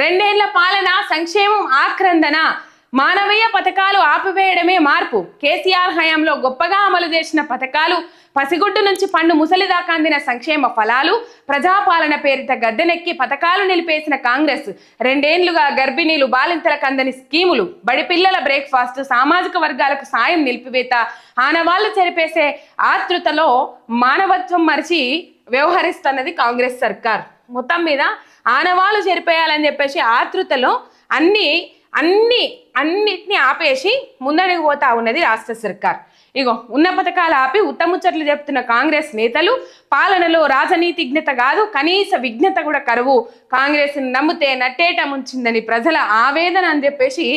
రెండేళ్ల పాలన సంక్షేమం ఆక్రందన, మానవీయ పథకాలు ఆపివేయడమే మార్పు. కేసీఆర్ హయాంలో గొప్పగా అమలు చేసిన పథకాలు, పసిగుడ్డు నుంచి పండు ముసలి దాకా అందిన సంక్షేమ ఫలాలు, ప్రజాపాలన పేరిట గద్దెనెక్కి పథకాలు నిలిపేసిన కాంగ్రెస్ రెండేళ్లుగా గర్భిణీలు బాలింతలకు అందని స్కీములు, బడి పిల్లల బ్రేక్ఫాస్ట్, సామాజిక వర్గాలకు సాయం నిలిపివేత, ఆనవాళ్లు చెరిపేసే ఆతృతలో మానవత్వం మరిచి వ్యవహరిస్తున్నది కాంగ్రెస్ సర్కార్. మొత్తం మీద ఆనవాళ్లు చెరిపేయాలని చెప్పేసి ఆతృతలో అన్నిటిని ఆపేసి ముందడికి పోతా ఉన్నది రాష్ట్ర సర్కార్. ఇగో ఉన్న పథకాలు ఆపి ఉత్తముచ్చట్లు చెప్తున్న కాంగ్రెస్ నేతలు పాలనలో రాజనీతిజ్ఞత కాదు, కనీస విజ్ఞత కూడా కరువు, కాంగ్రెస్ నమ్మితే నట్టేట ముంచిందని ప్రజల ఆవేదన అని చెప్పేసి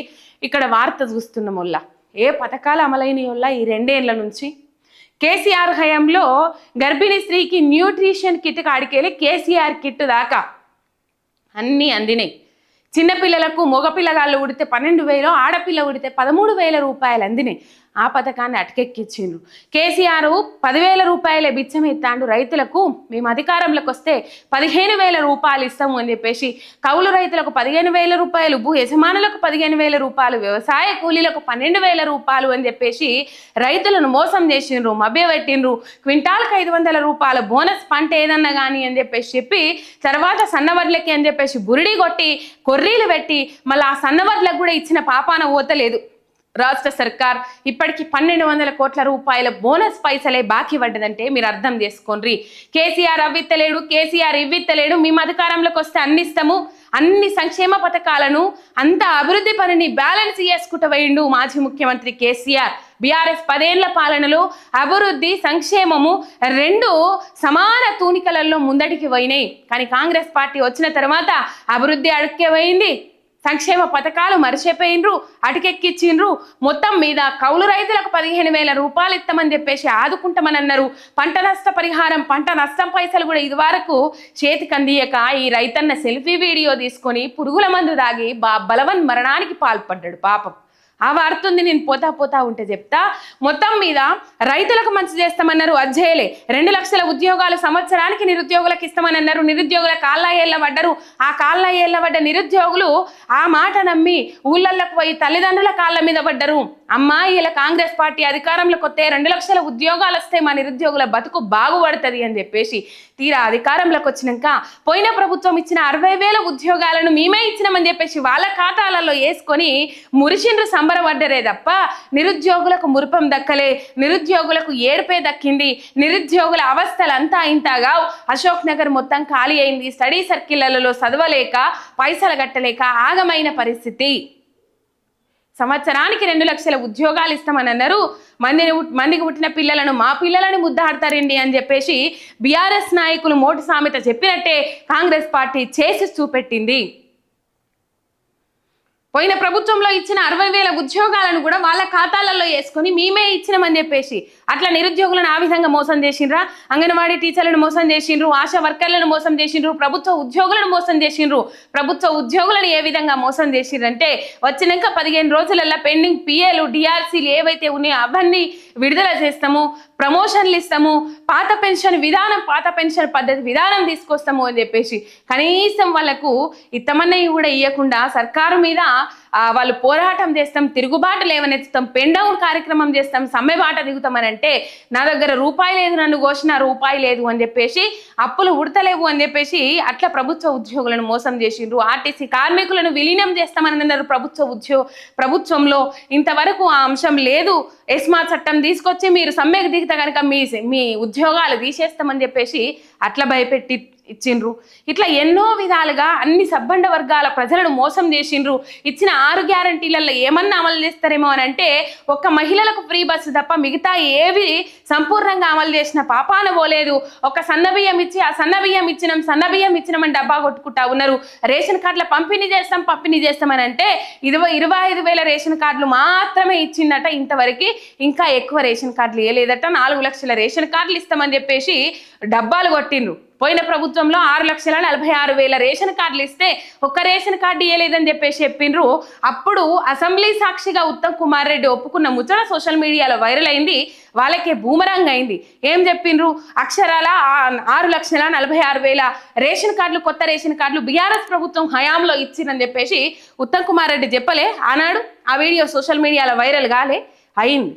ఇక్కడ వార్త చూస్తున్నాం. వల్ల ఏ పథకాలు అమలైన వల్ల ఈ రెండేళ్ల నుంచి కేసీఆర్ హయాంలో గర్భిణీ స్త్రీకి న్యూట్రిషన్ కిట్ కాడికెళ్ళి కేసీఆర్ కిట్ దాకా అన్నీ అందినాయి. చిన్నపిల్లలకు మగపిల్లగాళ్ళు ఉడితే 12,000, ఆడపిల్ల ఉడితే 13,000 రూపాయలు అందినాయి. ఆ పథకాన్ని అటకెక్కిచ్చిండ్రు. కేసీఆర్ 10,000 రూపాయలే బిచ్చం ఎత్తాండు రైతులకు, మేము అధికారంలోకి వస్తే 15,000 రూపాయలు ఇస్తాము అని చెప్పేసి కౌలు రైతులకు 15,000 రూపాయలు, భూ యజమానులకు 15,000 రూపాయలు, వ్యవసాయ కూలీలకు 12,000 రూపాయలు అని చెప్పేసి రైతులను మోసం చేసిండ్రు, మభ్యపెట్టిండ్రు. క్వింటాల్కి 500 రూపాయల బోనస్ పంట ఏదన్నా కానీ అని చెప్పి తర్వాత సన్నవడ్లకి అని చెప్పేసి బురిడి కొట్టి కొర్రీలు పెట్టి మళ్ళీ ఆ సన్నవడ్లకు కూడా ఇచ్చిన పాపాన ఓతలేదు రాష్ట్ర సర్కార్. ఇప్పటికి 1,200 కోట్ల రూపాయల బోనస్ పైసలే బాకీ పడ్డదంటే మీరు అర్థం చేసుకోండి. కేసీఆర్ అవ్విత్తలేడు, కేసీఆర్ ఇవ్విత్తలేడు, మేము అధికారంలోకి వస్తే అందిస్తాము, అన్ని సంక్షేమ పథకాలను అంత అభివృద్ధి పనిని బ్యాలెన్స్ చేసుకుంటూ పోయిండు మాజీ ముఖ్యమంత్రి కేసీఆర్. బీఆర్ఎస్ 10 ఏళ్ల పాలనలో అభివృద్ధి సంక్షేమము రెండు సమాన తూనికలలో ముందటికి పోయినాయి. కానీ కాంగ్రెస్ పార్టీ వచ్చిన తర్వాత అభివృద్ధి అడుక్కే పోయింది, సంక్షేమ పథకాలు మరిచిపోయినరు, అటుకెక్కిచ్చిండ్రు. మొత్తం మీద కౌలు రైతులకు 15,000 రూపాయలు ఇస్తామని చెప్పేసి ఆదుకుంటామని అన్నారు. పంట నష్ట పరిహారం, పంట నష్టం పైసలు కూడా ఇదివరకు చేతికి అందియక ఈ రైతన్న సెల్ఫీ వీడియో తీసుకొని పురుగుల మందు దాగి బలవన్ మరణానికి పాల్పడ్డాడు పాపం. ఆ వార్త ఉంది, నేను పోతా ఉంటే చెప్తా. మొత్తం మీద రైతులకు మంచి చేస్తామన్నారు, అజ్జేయలే. 2 లక్షల ఉద్యోగాలు సంవత్సరానికి నిరుద్యోగులకు ఇస్తామని అన్నారు. నిరుద్యోగుల కాళ్ళ ఏళ్ళ పడ్డారు. ఆ కాళ్ళ ఏళ్ళ పడ్డ నిరుద్యోగులు ఆ మాట నమ్మి ఊళ్ళల్లోకి పోయి తల్లిదండ్రుల కాళ్ళ మీద పడ్డరు. అమ్మా ఇలా కాంగ్రెస్ పార్టీ అధికారంలోకి వస్తే 2 లక్షల ఉద్యోగాలు వస్తే మా నిరుద్యోగుల బతుకు బాగుపడుతుంది అని చెప్పేసి తీరా అధికారంలోకి వచ్చినాక పోయిన ప్రభుత్వం ఇచ్చిన 60,000 ఉద్యోగాలను మేమే ఇచ్చినామని చెప్పేసి వాళ్ళ ఖాతాలలో వేసుకొని మురిసిండ్రు, సంబరపడ్డరే తప్ప నిరుద్యోగులకు మురిపం దక్కలే, నిరుద్యోగులకు ఏడుపే దక్కింది. నిరుద్యోగుల అవస్థలంతా ఇంతగా అశోక్ నగర్ మొత్తం ఖాళీ అయింది. స్టడీ సర్కిళ్లలో చదవలేక పైసలు కట్టలేక ఆగమైన పరిస్థితి. సంవత్సరానికి 2 లక్షల ఉద్యోగాలు ఇస్తామని అన్నారు. మందికి పుట్టిన పిల్లలను మా పిల్లలని ముద్దాడతారండి అని చెప్పేసి బీఆర్ఎస్ నాయకులు మోటు సామెత చెప్పినట్టే కాంగ్రెస్ పార్టీ చేసి చూపెట్టింది. పోయిన ప్రభుత్వంలో ఇచ్చిన 60,000 ఉద్యోగాలను కూడా వాళ్ళ ఖాతాలలో వేసుకొని మేమే ఇచ్చినామని చెప్పేసి అట్లా నిరుద్యోగులను ఆ విధంగా మోసం చేసిండ్రా? అంగన్వాడీ టీచర్లను మోసం చేసిండ్రు, ఆశా వర్కర్లను మోసం చేసిండ్రు, ప్రభుత్వ ఉద్యోగులను మోసం చేసిండ్రు. ప్రభుత్వ ఉద్యోగులను ఏ విధంగా మోసం చేసిండ్రంటే వచ్చినాక 15 రోజులలో పెండింగ్ పిఏలు, డిఆర్సీలు ఏవైతే ఉన్నాయో అవన్నీ విడుదల చేస్తాము, ప్రమోషన్లు ఇస్తాము, పాత పెన్షన్ పద్ధతి విధానం తీసుకొస్తాము అని చెప్పేసి కనీసం వాళ్ళకు ఇత్తమన్నవి కూడా ఇవ్వకుండా సర్కారు మీద వాళ్ళు పోరాటం చేస్తాం, తిరుగుబాటు లేవనెత్తుతాం, పెండౌన్ కార్యక్రమం చేస్తాం, సమ్మెబాట దిగుతామని అంటే నా దగ్గర రూపాయి లేదు, నన్ను కోసిన రూపాయి లేదు అని చెప్పేసి అప్పులు ఉడతలేవు అని చెప్పేసి అట్లా ప్రభుత్వ ఉద్యోగులను మోసం చేసిండ్రు. ఆర్టీసీ కార్మికులను విలీనం చేస్తామని అన్నారు. ప్రభుత్వంలో ఇంతవరకు ఆ అంశం లేదు. ఎస్మా చట్టం తీసుకొచ్చి మీరు సమ్మెకు దిగితే కనుక మీ ఉద్యోగాలు తీసేస్తామని చెప్పేసి అట్లా భయపెట్టి ఇచ్చిండ్రు. ఇట్లా ఎన్నో విధాలుగా అన్ని సబ్బండ వర్గాల ప్రజలను మోసం చేసిండ్రు. ఇచ్చిన 6 గ్యారంటీలలో ఏమన్నా అమలు చేస్తారేమో అని అంటే ఒక్క మహిళలకు ఫ్రీ బస్సు తప్ప మిగతా ఏవి సంపూర్ణంగా అమలు చేసిన పాపాన పోలేదు. ఒక సన్నబియ్యం ఇచ్చి ఆ సన్నబియ్యం ఇచ్చినామని డబ్బా కొట్టుకుంటా ఉన్నారు. రేషన్ కార్డుల పంపిణీ చేస్తామని అంటే 25,000 రేషన్ కార్డులు మాత్రమే ఇచ్చిందట ఇంతవరకు. ఇంకా ఎక్కువ రేషన్ కార్డులు ఇవ్వలేదట. 4 లక్షల రేషన్ కార్డులు ఇస్తామని చెప్పేసి డబ్బాలు కొట్టిండ్రు. పోయిన ప్రభుత్వంలో 6,46,000 రేషన్ కార్డులు ఇస్తే ఒక్క రేషన్ కార్డు ఇవ్వలేదని చెప్పేసి చెప్పిండ్రు. అప్పుడు అసెంబ్లీ సాక్షిగా ఉత్తమ్ కుమార్ రెడ్డి ఒప్పుకున్న ముచ్చట సోషల్ మీడియాలో వైరల్ అయింది. వాళ్ళకే బూమరంగ్ అయింది. ఏం చెప్పిండ్రు? అక్షరాల 6,46,000 రేషన్ కార్డులు, కొత్త రేషన్ కార్డులు బీఆర్ఎస్ ప్రభుత్వం హయాంలో ఇచ్చిందని చెప్పేసి ఉత్తమ్ కుమార్ రెడ్డి చెప్పలే ఆనాడు? ఆ వీడియో సోషల్ మీడియాలో వైరల్ కాలే? అయింది.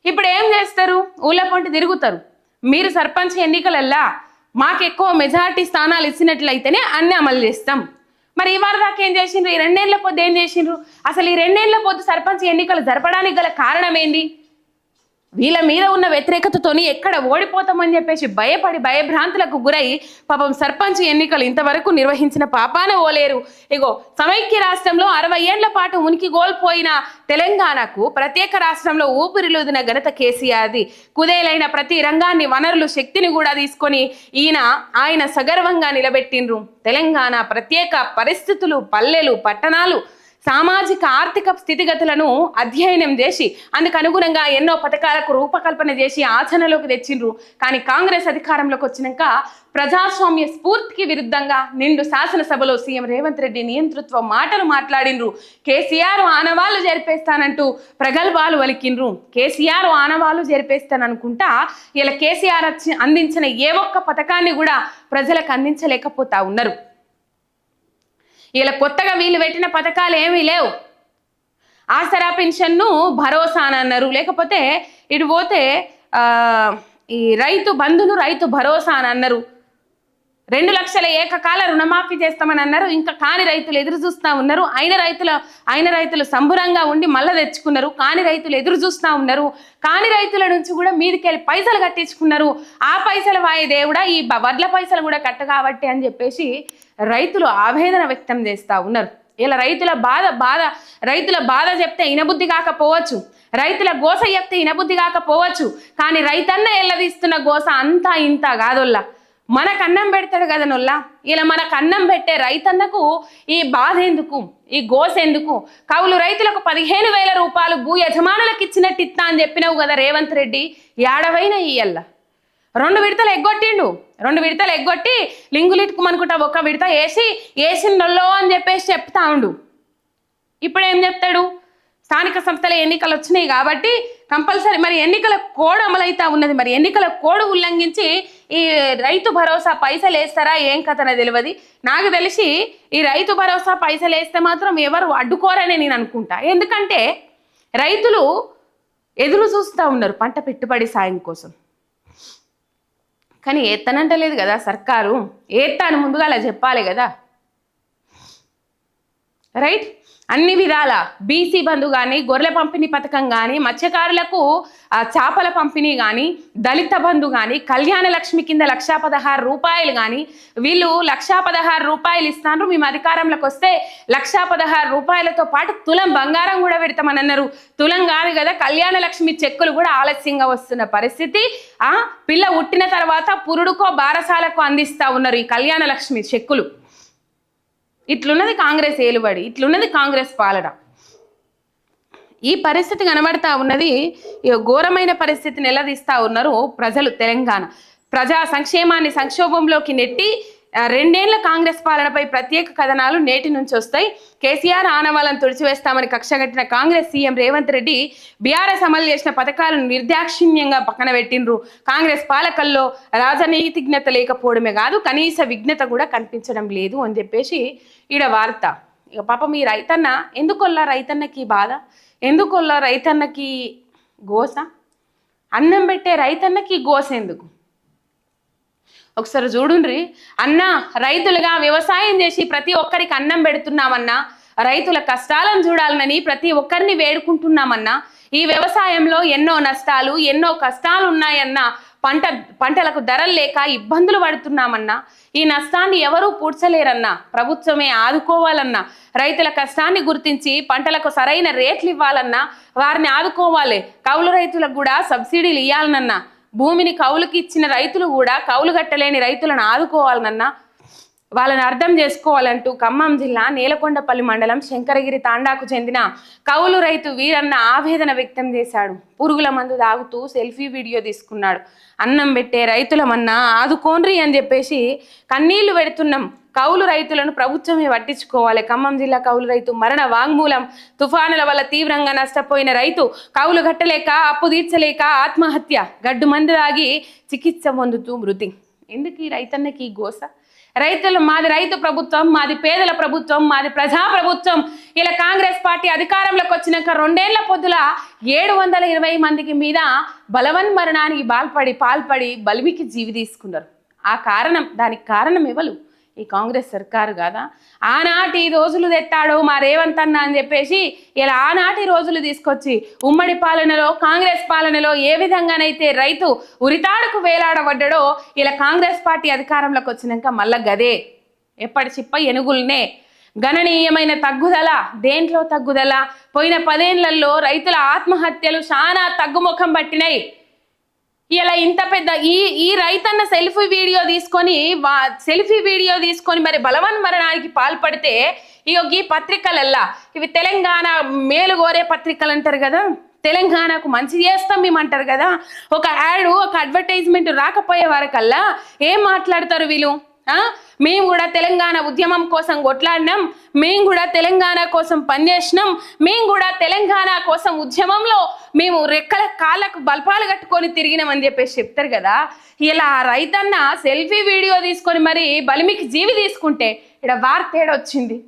ఇప్పుడు ఏం చేస్తారు? ఊళ్ళ పొంటి తిరుగుతారు. మీరు సర్పంచ్ ఎన్నికలల్లా మాకు ఎక్కువ మెజారిటీ స్థానాలు ఇచ్చినట్లయితేనే అన్ని అమలు చేస్తాం. మరి ఇవాళ దాకా ఏం చేసిండ్రు? ఈ 2 ఏళ్ల పొద్దు ఏం చేసిండ్రు? అసలు ఈ 2 ఏళ్ల పొద్దు సర్పంచ్ ఎన్నికలు జరపడానికి గల కారణం ఏంది? వీళ్ళ మీద ఉన్న వ్యతిరేకతతోని ఎక్కడ ఓడిపోతామని చెప్పేసి భయపడి భయభ్రాంతులకు గురై పాపం సర్పంచ్ ఎన్నికలు ఇంతవరకు నిర్వహించిన పాపాన ఓలేరు. ఇగో సమైక్య రాష్ట్రంలో 60 ఏళ్ల పాటు ఉనికి కోల్పోయిన తెలంగాణకు ప్రత్యేక రాష్ట్రంలో ఊపిరిలూదిన ఘనత కేసీఆర్ది. కుదేలైన ప్రతి రంగాన్ని, వనరులు, శక్తిని కూడా తీసుకొని ఆయన సగర్వంగా నిలబెట్టిండ్రు. తెలంగాణ ప్రత్యేక పరిస్థితులు, పల్లెలు, పట్టణాలు, సామాజిక ఆర్థిక స్థితిగతులను అధ్యయనం చేసి అందుకు అనుగుణంగా ఎన్నో పథకాలకు రూపకల్పన చేసి ఆచరణలోకి తెచ్చిండ్రు. కానీ కాంగ్రెస్ అధికారంలోకి వచ్చినాక ప్రజాస్వామ్య స్ఫూర్తికి విరుద్ధంగా నిండు శాసనసభలో సీఎం రేవంత్ రెడ్డి నియంతృత్వ మాటలు మాట్లాడిండ్రు. కేసీఆర్ ఆనవాళ్లు జరిపేస్తానంటూ ప్రగల్భాలు వలికిండ్రు. కేసీఆర్ ఆనవాళ్లు జరిపేస్తాననుకుంటా ఇలా కేసీఆర్ అందించిన ఏ ఒక్క పథకాన్ని కూడా ప్రజలకు అందించలేకపోతా ఉన్నారు. ఇలా కొత్తగా వీళ్ళు పెట్టిన పథకాలు ఏమీ లేవు. ఆసరా పెన్షన్ను భరోసా అని అన్నారు. లేకపోతే ఇటు పోతే ఈ రైతు బంధును రైతు భరోసా అని అన్నారు. 2 లక్షల ఏకకాల రుణమాఫీ చేస్తామని అన్నారు. ఇంకా కాని రైతులు ఎదురు చూస్తూ ఉన్నారు. అయిన రైతులు సంబురంగా ఉండి మళ్ళీ తెచ్చుకున్నారు. కాని రైతులు ఎదురు చూస్తూ ఉన్నారు. కాని రైతుల నుంచి కూడా మీదికెళ్ళి పైసలు కట్టించుకున్నారు. ఆ పైసలు వాయి దేవుడా, ఈ వడ్ల పైసలు కూడా కట్ట కాబట్టి అని చెప్పేసి రైతులు ఆవేదన వ్యక్తం చేస్తూ ఉన్నారు. ఇలా రైతుల బాధ చెప్తే ఇనబుద్ధి కాకపోవచ్చు, రైతుల గోస చెప్తే ఇనబుద్ధి కాకపోవచ్చు. కానీ రైతన్న ఎల్లదీస్తున్న గోస అంతా ఇంత కాదొల్లా. మనకు అన్నం పెడతాడు కదా నొల్లా. ఇలా మనకు అన్నం పెట్టే రైతన్నకు ఈ బాధ ఎందుకు, ఈ గోస ఎందుకు? కౌలు రైతులకు 15,000 రూపాయలు భూ యజమానులకు ఇచ్చినట్టు ఇస్తా అని చెప్పినావు కదా రేవంత్ రెడ్డి. ఏడవైన ఇయ్యల్లా 2 విడతలు ఎగ్గొట్టిండు. 2 విడతలు ఎగ్గొట్టి లింగులిట్టుకుమనుకుంటా ఒక విడత వేసినొల్లో అని చెప్పేసి చెప్తా ఉండు. ఇప్పుడు ఏం చెప్తాడు? స్థానిక సంస్థల ఎన్నికలు వచ్చినాయి కాబట్టి కంపల్సరీ మరి ఎన్నికల కోడ్ అమలైతా ఉన్నది. మరి ఎన్నికల కోడ్ ఉల్లంఘించి ఈ రైతు భరోసా పైసలు వేస్తారా ఏం కథన తెలియదు. నాకు తెలిసి ఈ రైతు భరోసా పైసలు వేస్తే మాత్రం ఎవరు అడ్డుకోరని నేను అనుకుంటా. ఎందుకంటే రైతులు ఎదురు చూస్తూ ఉన్నారు పంట పెట్టుబడి సాయం కోసం. కానీ ఏత్తనంటలేదు కదా సర్కారు. ఏత్తాను ముందుగా అలా చెప్పాలి కదా. రైట్? అన్ని విధాల బీసీ బంధు కానీ, గొర్రెల పంపిణీ పథకం కానీ, మత్స్యకారులకు చేపల పంపిణీ కానీ, దళిత బంధు కానీ, కళ్యాణ లక్ష్మి కింద 1,16,000 రూపాయలు కానీ, వీళ్ళు 1,16,000 రూపాయలు ఇస్తాను. మేము అధికారంలోకి వస్తే 1,16,000 రూపాయలతో పాటు తులం బంగారం కూడా పెడతామని అన్నారు. తులం కాదు కదా, కళ్యాణ లక్ష్మి చెక్కులు కూడా ఆలస్యంగా వస్తున్న పరిస్థితి. పిల్ల పుట్టిన తర్వాత పురుడుకో బారసాలకు అందిస్తా ఉన్నారు ఈ కళ్యాణ లక్ష్మి చెక్కులు. ఇట్లున్నది కాంగ్రెస్ ఏలుబడి, ఇట్లున్నది కాంగ్రెస్ పాలన. ఈ పరిస్థితి కనబడతా ఉన్నది. ఘోరమైన పరిస్థితిని నిలదీస్తా ఉన్నారు ప్రజలు. తెలంగాణ ప్రజా సంక్షేమాన్ని సంక్షోభంలోకి నెట్టి 2 ఏళ్ల కాంగ్రెస్ పాలనపై ప్రత్యేక కథనాలు నేటి నుంచి వస్తాయి. కేసీఆర్ ఆనవాళ్ళను తుడిచివేస్తామని కక్షగట్టిన కాంగ్రెస్ సీఎం రేవంత్ రెడ్డి బీఆర్ఎస్ అమలు చేసిన పథకాలను నిర్దాక్షిణ్యంగా పక్కన పెట్టిండ్రు. కాంగ్రెస్ పాలకల్లో రాజనీతిజ్ఞత లేకపోవడమే కాదు, కనీస విఘ్నత కూడా కనిపించడం లేదు అని చెప్పేసి ఈడ వార్త. ఇక పాపం ఈ రైతన్న ఎందుకొల్లా రైతన్నకి బాధ, ఎందుకొల్లా రైతన్నకి గోస? అన్నం పెట్టే రైతన్నకి గోస ఎందుకు? ఒకసారి చూడుండ్రి. అన్నా, రైతులుగా వ్యవసాయం చేసి ప్రతి ఒక్కరికి అన్నం పెడుతున్నామన్నా, రైతుల కష్టాలను చూడాలని ప్రతి ఒక్కరిని వేడుకుంటున్నామన్నా, ఈ వ్యవసాయంలో ఎన్నో నష్టాలు, ఎన్నో కష్టాలు ఉన్నాయన్నా, పంటలకు ధరలు లేక ఇబ్బందులు పడుతున్నామన్నా, ఈ నష్టాన్ని ఎవరూ పూడ్చలేరన్నా, ప్రభుత్వమే ఆదుకోవాలన్నా, రైతుల కష్టాన్ని గుర్తించి పంటలకు సరైన రేట్లు ఇవ్వాలన్నా, వారిని ఆదుకోవాలి. కౌలు రైతులకు కూడా సబ్సిడీలు ఇవ్వాలనన్నా, భూమిని కౌలుకి ఇచ్చిన రైతులు కూడా కౌలు కట్టలేని రైతులను ఆదుకోవాలనన్నా, వాళ్ళని అర్థం చేసుకోవాలంటూ ఖమ్మం జిల్లా నేలకొండపల్లి మండలం శంకరగిరి తాండాకు చెందిన కౌలు రైతు వీరన్న ఆవేదన వ్యక్తం చేశాడు. పురుగుల మందు తాగుతూ సెల్ఫీ వీడియో తీసుకున్నాడు. అన్నం పెట్టే రైతులమన్నా ఆదుకోండ్రి అని చెప్పేసి కన్నీళ్లు పెడుతున్నాం. కౌలు రైతులను ప్రభుత్వమే పట్టించుకోవాలి. ఖమ్మం జిల్లా కౌలు రైతు మరణ వాంగ్మూలం. తుఫానుల వల్ల తీవ్రంగా నష్టపోయిన రైతు కౌలు కట్టలేక అప్పు తీర్చలేక ఆత్మహత్య. గడ్డు మందు తాగి చికిత్స పొందుతూ మృతి. ఎందుకు ఈ రైతన్నకి ఈ గోస? రైతులు మాది రైతు ప్రభుత్వం, మాది పేదల ప్రభుత్వం, మాది ప్రజా ప్రభుత్వం. ఇలా కాంగ్రెస్ పార్టీ అధికారంలోకి వచ్చినాక 2 ఏళ్ల పొద్దుల 720 మందికి మీద బలవన్మరణానికి పాల్పడి బలిమికి జీవి తీసుకున్నారు. దానికి కారణం ఎవరు? ఈ కాంగ్రెస్ సర్కారు కాదా? ఆనాటి రోజులు తెట్టాడు మా రేవంత్ అన్న అని చెప్పేసి ఇలా ఆనాటి రోజులు తీసుకొచ్చి ఉమ్మడి పాలనలో కాంగ్రెస్ పాలనలో ఏ విధంగానైతే రైతు ఉరితాడుకు వేలాడబడ్డాడో ఇలా కాంగ్రెస్ పార్టీ అధికారంలోకి వచ్చినాక మళ్ళా గదే ఎప్పటి చిప్ప ఎనుగుల్నే. గణనీయమైన తగ్గుదల. దేంట్లో తగ్గుదల? పోయిన 10 ఏళ్లలో రైతుల ఆత్మహత్యలు చాలా తగ్గుముఖం పట్టినాయి. ఇలా ఇంత పెద్ద ఈ రైతన్న సెల్ఫీ వీడియో తీసుకొని మరి బలవన్మరణానికి పాల్పడితే ఈ పత్రికలల్లా ఇవి తెలంగాణ మేలు కోరే పత్రికలు అంటారు కదా, తెలంగాణకు మంచి చేస్తాం మేము అంటారు కదా, ఒక యాడ్ ఒక అడ్వర్టైజ్మెంట్ రాకపోయే వరకల్లా ఏం మాట్లాడతారు వీళ్ళు? మేము కూడా తెలంగాణ ఉద్యమం కోసం కొట్లాడినాం, మేము కూడా తెలంగాణ కోసం పనిచేసినాం, మేము కూడా తెలంగాణ కోసం ఉద్యమంలో మేము రెక్కల కాళ్ళకు బల్పాలు కట్టుకొని తిరిగినామని చెప్పేసి చెప్తారు కదా. ఇలా రైతన్న సెల్ఫీ వీడియో తీసుకొని మరి బలిమికి జీవి తీసుకుంటే ఇక్కడ వార్త ఏడొచ్చింది.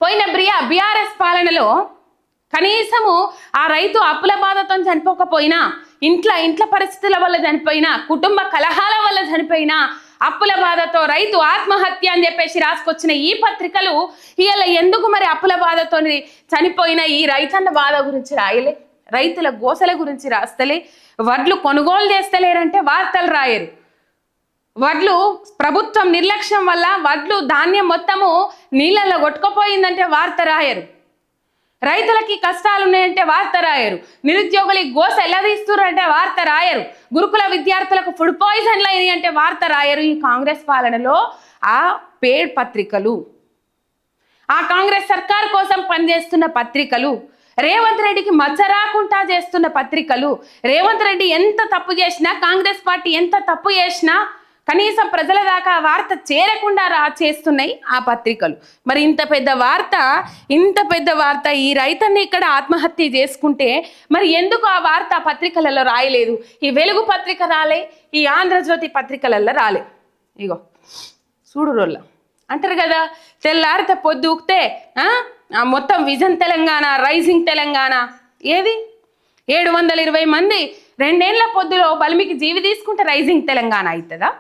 పోయిన బీఆర్ఎస్ పాలనలో కనీసము ఆ రైతు అప్పుల బాధతో చనిపోకపోయినా, ఇంట్లో పరిస్థితుల వల్ల చనిపోయినా, కుటుంబ కలహాల వల్ల చనిపోయినా, అప్పుల బాధతో రైతు ఆత్మహత్య అని చెప్పేసి రాసుకొచ్చిన ఈ పత్రికలు ఇలా ఎందుకు మరి అప్పుల బాధతో చనిపోయిన ఈ రైతన్న బాధ గురించి రాయలే? రైతుల గోసల గురించి రాస్తలే? వడ్లు కొనుగోలు చేస్తలేరంటే వార్తలు రాయరు. వడ్లు ప్రభుత్వం నిర్లక్ష్యం వల్ల వడ్లు ధాన్యం మొత్తము నీళ్ళల్లో కొట్టుకుపోయిందంటే వార్త రాయరు. రైతులకి కష్టాలు ఉన్నాయంటే వార్త రాయరు. నిరుద్యోగులకి గోస ఎలా తీస్తున్నారు అంటే వార్త రాయరు. గురుకుల విద్యార్థులకు ఫుడ్ పాయిజన్లు అయినాయి అంటే వార్త రాయరు. ఈ కాంగ్రెస్ పాలనలో ఆ పేడ్ పత్రికలు, ఆ కాంగ్రెస్ సర్కార్ కోసం పనిచేస్తున్న పత్రికలు, రేవంత్ రెడ్డికి మచ్చ రాకుండా చేస్తున్న పత్రికలు, రేవంత్ రెడ్డి ఎంత తప్పు చేసినా, కాంగ్రెస్ పార్టీ ఎంత తప్పు చేసినా కనీసం ప్రజల దాకా వార్త చేరకుండా చేస్తున్నాయి ఆ పత్రికలు. మరి ఇంత పెద్ద వార్త ఈ రైతన్ని ఇక్కడ ఆత్మహత్య చేసుకుంటే మరి ఎందుకు ఆ వార్త పత్రికలలో రాయలేదు? ఈ వెలుగు పత్రిక రాలే, ఈ ఆంధ్రజ్యోతి పత్రికలలో రాలే. ఇగో చూడు రోల్ల అంటారు కదా, తెల్లారితే పొద్దుకితే మొత్తం విజన్ తెలంగాణ, రైజింగ్ తెలంగాణ. ఏది 720 మంది 2 ఏళ్ల పొద్దులో బలిమికి జీవి తీసుకుంటే రైజింగ్ తెలంగాణ అవుతుందా?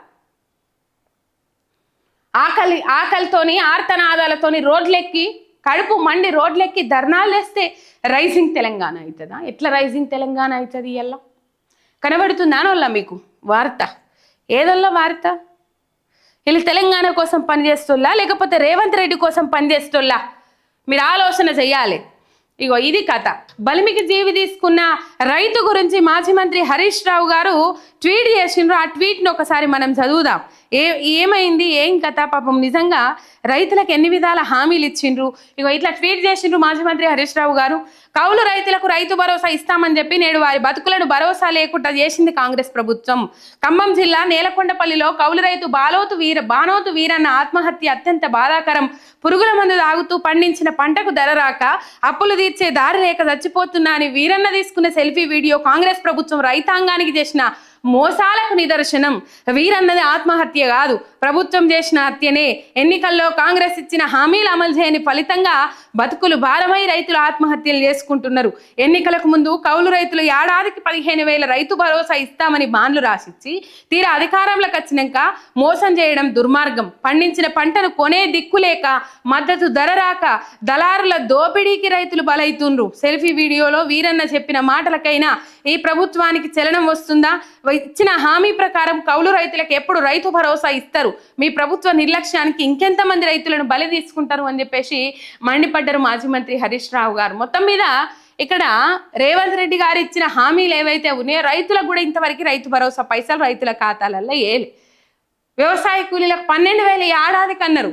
ఆకలితోని ఆర్తనాదాలతోని రోడ్లెక్కి కడుపు మండి రోడ్లెక్కి ధర్నాలు వేస్తే రైజింగ్ తెలంగాణ అవుతుందా? ఎట్లా రైజింగ్ తెలంగాణ అవుతుంది? ఎలా కనబడుతుందానోళ్ళ మీకు వార్త? ఏదోళ్ళ వార్త? వీళ్ళు తెలంగాణ కోసం పనిచేస్తోళ్ళా లేకపోతే రేవంత్ రెడ్డి కోసం పనిచేస్తోళ్ళా? మీరు ఆలోచన చెయ్యాలి. ఇగో ఇది కథ. బలిమికి జీవి తీసుకున్న రైతు గురించి మాజీ మంత్రి హరీష్ రావు గారు ట్వీట్ చేసిండ్రు. ఆ ట్వీట్ను ఒకసారి మనం చదువుదాం. ఏమైంది, ఏం కథ? పాపం నిజంగా రైతులకు ఎన్ని విధాల హామీలు ఇచ్చిండ్రు. ఇగో ఇట్లా ట్వీట్ చేసిండ్రు మాజీ మంత్రి హరీష్ రావు గారు. కౌలు రైతులకు రైతు భరోసా ఇస్తామని చెప్పి నేడు వారి బతుకులను భరోసా లేకుండా చేసింది కాంగ్రెస్ ప్రభుత్వం. ఖమ్మం జిల్లా నేలకొండపల్లిలో కౌలు రైతు బానోతు వీరన్న ఆత్మహత్య అత్యంత బాధాకరం. పురుగుల మందు తాగుతూ పండించిన పంటకు ధర రాక అప్పులు తీర్చే దారి లేక చచ్చిపోతున్నా అని వీరన్న తీసుకున్న సెల్ఫీ వీడియో కాంగ్రెస్ ప్రభుత్వం రైతాంగానికి చేసిన మోసాలకు నిదర్శనం. వీరన్నది ఆత్మహత్య కాదు, ప్రభుత్వం చేసిన హత్యనే. ఎన్నికల్లో కాంగ్రెస్ ఇచ్చిన హామీలు అమలు చేయని ఫలితంగా బతుకులు భారమై రైతులు ఆత్మహత్యలు చేసుకుంటున్నారు. ఎన్నికలకు ముందు కౌలు రైతులు ఏడాదికి 15,000 రైతు భరోసా ఇస్తామని బాండ్లు రాసిచ్చి తీరా అధికారంలోకి వచ్చినాక మోసం చేయడం దుర్మార్గం. పండించిన పంటను కొనే దిక్కులేక మద్దతు ధర రాక దళారుల దోపిడీకి రైతులు బలైతుండ్రు. సెల్ఫీ వీడియోలో వీరన్న చెప్పిన మాటలకైనా ఈ ప్రభుత్వానికి చలనం వస్తుందా? ఇచ్చిన హామీ ప్రకారం కౌలు రైతులకు ఎప్పుడు రైతు భరోసా ఇస్తారు? మీ ప్రభుత్వ నిర్లక్ష్యానికి ఇంకెంతమంది రైతులను బలి తీసుకుంటారు అని చెప్పేసి మండిపడ్డారు మాజీ మంత్రి హరీష్ రావు గారు. మొత్తం మీద ఇక్కడ రేవంత్ రెడ్డి గారు ఇచ్చిన హామీలు ఏవైతే ఉన్నాయో రైతులకు కూడా ఇంతవరకు రైతు భరోసా పైసలు రైతుల ఖాతాలలో ఏలే. వ్యవసాయ కూలీలకు 12,000 ఏడాదికి అన్నారు.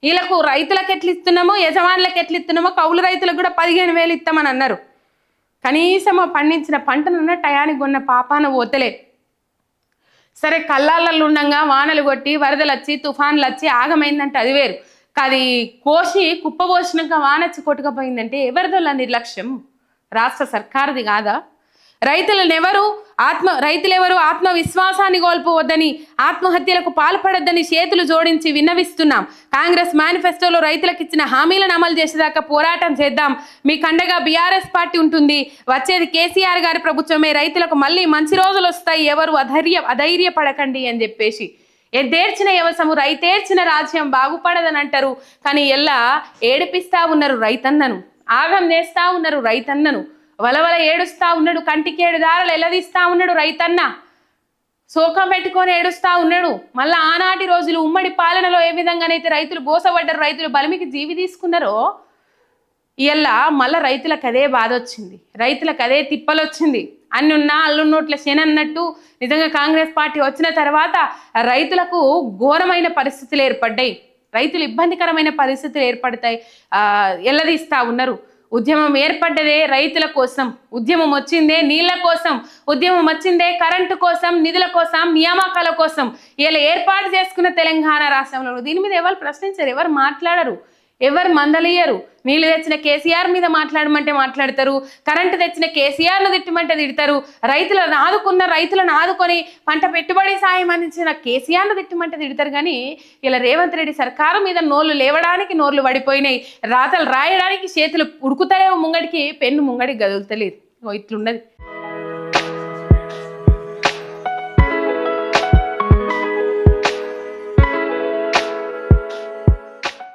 వీళ్ళకు రైతులకు ఎట్లు ఇస్తున్నామో, యజమానులకు ఎట్లు ఇస్తున్నామో, కౌలు రైతులకు కూడా 15,000 ఇస్తామని అన్నారు. కనీసం పండించిన పంటనున్న టయానికి కొన్న పాపాన పోతలే. సరే, కళ్ళాలలో ఉండగా వానలు కొట్టి వరదలు వచ్చి తుఫాన్లు వచ్చి ఆగమైందంటే అది వేరు. అది కోసి కుప్పబోసినాక వానొచ్చి కొట్టుకపోయిందంటే ఎవరిదోళ్ళ నిర్లక్ష్యం? రాష్ట్ర సర్కారుది కాదా? రైతులెవరు ఆత్మవిశ్వాసాన్ని కోల్పోవద్దని, ఆత్మహత్యలకు పాల్పడొద్దని చేతులు జోడించి విన్నవిస్తున్నాం. కాంగ్రెస్ మేనిఫెస్టోలో రైతులకు ఇచ్చిన హామీలను అమలు చేసేదాకా పోరాటం చేద్దాం. మీ కండగా బీఆర్ఎస్ పార్టీ ఉంటుంది. వచ్చేది కేసీఆర్ గారి ప్రభుత్వమే. రైతులకు మళ్ళీ మంచి రోజులు వస్తాయి. ఎవరు అధైర్యపడకండి అని చెప్పేసి, ఎద్దేర్చిన వ్యవసాయం రైతేర్చిన రాజ్యం బాగుపడదని అంటారు. కానీ ఎలా ఏడిపిస్తా ఉన్నారు రైతన్నను, ఆగం చేస్తా ఉన్నారు రైతన్నను. వలవల ఏడుస్తా ఉన్నాడు, కంటికి 7 దారాలు ఎల్లదీస్తా ఉన్నాడు రైతన్న. శోకం పెట్టుకొని ఏడుస్తా ఉన్నాడు. మళ్ళీ ఆనాటి రోజులు ఉమ్మడి పాలనలో ఏ విధంగానైతే రైతులు బోసపడ్డారు, రైతులు బలిమికి జీవి తీసుకున్నారో, ఇలా మళ్ళీ రైతులకు అదే బాధ వచ్చింది, రైతులకు అదే తిప్పలు వచ్చింది. అన్నున్నా అల్లున్నోట్ల శనన్నట్టు నిజంగా కాంగ్రెస్ పార్టీ వచ్చిన తర్వాత రైతులకు ఘోరమైన పరిస్థితులు ఏర్పడ్డాయి. రైతులు ఇబ్బందికరమైన పరిస్థితులు ఏర్పడతాయి, ఎల్లదీస్తా ఉన్నారు. ఉద్యమం ఏర్పడ్డదే రైతుల కోసం, ఉద్యమం వచ్చిందే నీళ్ల కోసం, ఉద్యమం వచ్చిందే కరెంటు కోసం, నిధుల కోసం, నియామకాల కోసం. ఇలా ఏర్పాటు చేసుకున్న తెలంగాణ రాష్ట్రంలో దీని మీద ఎవరు ప్రశ్నించరు, ఎవరు మాట్లాడరు, ఎవరు మందలియరు. నీళ్లు తెచ్చిన కేసీఆర్ మీద మాట్లాడమంటే మాట్లాడతారు, కరెంటు తెచ్చిన కేసీఆర్ను తిట్టమంటే తిడతారు, రైతులను ఆదుకొని పంట పెట్టుబడి సాయం అందించిన కేసీఆర్ను తిట్టమంటే తిడతారు. కానీ ఇలా రేవంత్ రెడ్డి సర్కారు మీద నోళ్లు లేవడానికి నోళ్లు పడిపోయినాయి, రాతలు రాయడానికి చేతులు ఉడుకుతాయో ముంగడికి పెన్ను ముంగడికి గదులుతలేదు. ఇట్లున్నది.